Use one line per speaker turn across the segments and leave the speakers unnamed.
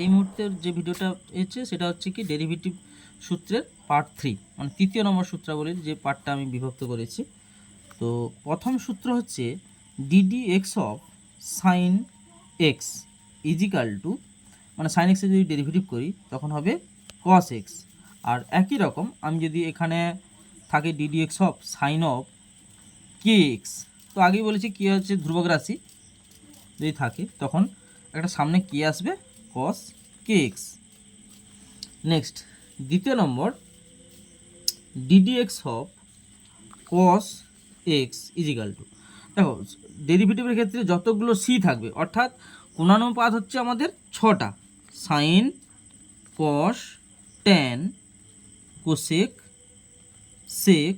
এই মুহূর্তের যে ভিডিওটা এসেছে সেটা হচ্ছে কি ডেরিভেটিভ সূত্রের পার্ট 3, মানে 3য় নম্বর সূত্রাবলীর যে পার্টটা আমি বিভক্ত করেছি। তো প্রথম সূত্র হচ্ছে d d x of sine x is equal to, মানে সাইন এক্সের যদি ডেরিভেটিভ করি তখন হবে কস এক্স। আর একই রকম আমি যদি এখানে থাকে d d x of sign of K x, তো আগেই বলেছি কী হচ্ছে ধ্রুবক রাশি যদি থাকে তখন একটা সামনে কে আসবে কস কে এক্স। নেক্সট দ্বিতীয় নম্বর d d x of cos x is equal to, দেখো ডেরিভেটিভের ক্ষেত্রে যতগুলো সি থাকবে, অর্থাৎ কোণানুপাত হচ্ছে আমাদের 6টা, sine cos tan cosec sec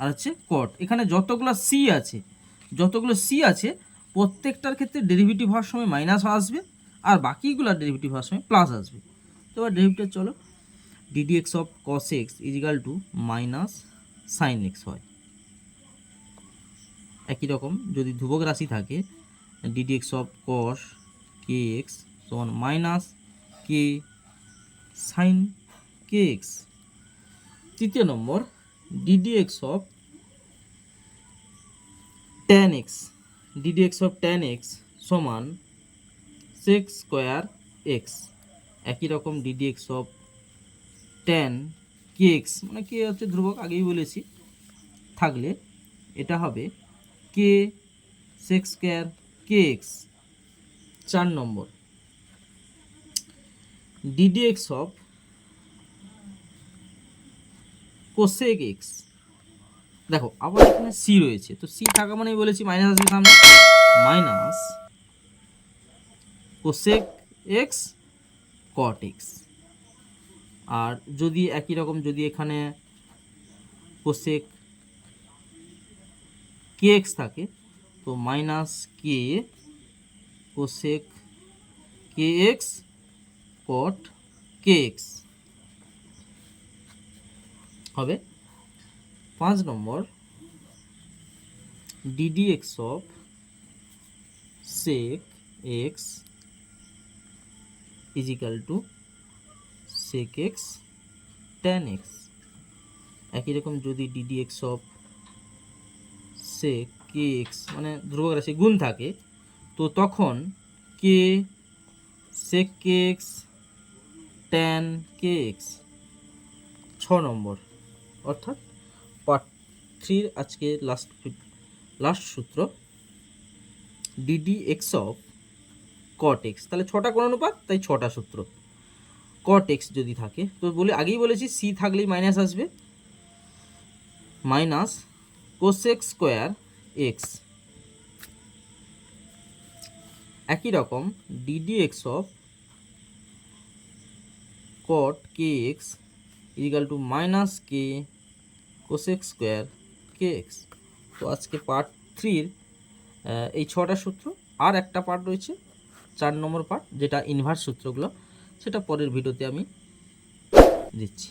আর হচ্ছে কট। এখানে যতগুলো সি আছে প্রত্যেকটার ক্ষেত্রে ডেরিভেটিভ হওয়ার সময় মাইনাস আসবে আর বাকিগুলোর ডেরিভেটিভ হওয়ার সময় প্লাস আসবে। তো এবার ডেরিভেটিভ চলো, d d x of cos x is equal to minus sine x হয়। একই রকম যদি ধ্রুবক রাশি থাকে d d x of cos k x সমান minus k sine k x. তৃতীয় নম্বর d d x of tan x, d d x of tan x সমান সেক স্কোয়ার এক্স। একই রকম d d x of tan k x, মানে কে হচ্ছে ধ্রুবক আগেই বলেছি, থাকলে এটা হবে k sec square k x. 4 number d d x of cosec x, দেখো আবার এখানে সি রয়েছে, তো সি থাকা মানে বলেছি মাইনাস আসবে সামনে, minus cosec x cot x. আর যদি একই রকম যদি এখানে কোসেক কে এক্স থাকে তো minus k cosec k x cot k x হবে। 5 নম্বর d d x of sec x is equal to sec x tan x. একই রকম যদি d d x of sec k x মানে ধ্রুবক রাশি গুণ থাকে তো তখন k sec k x tan k x. 6 নম্বর অর্থাৎ পার্ট 3 আজকে লাস্ট সূত্র d d x of cot x, তাহলে 6টা কোণানুপাত তাই 6টা সূত্র। কট এক্স যদি থাকে তো আগেই বলেছি সি থাকলেই মাইনাস আসবে, মাইনাস কোসেক স্কোয়ার এক্স। একই রকম d d x of cot k x is equal to minus k cosec square k x. তো আজকে পার্ট 3 এই 6টা সূত্র, আর একটা পার্ট রয়েছে 4 নম্বর পার্ট যেটা ইনভার্স সূত্রগুলো, সেটা পরের ভিডিওতে আমি দিচ্ছি।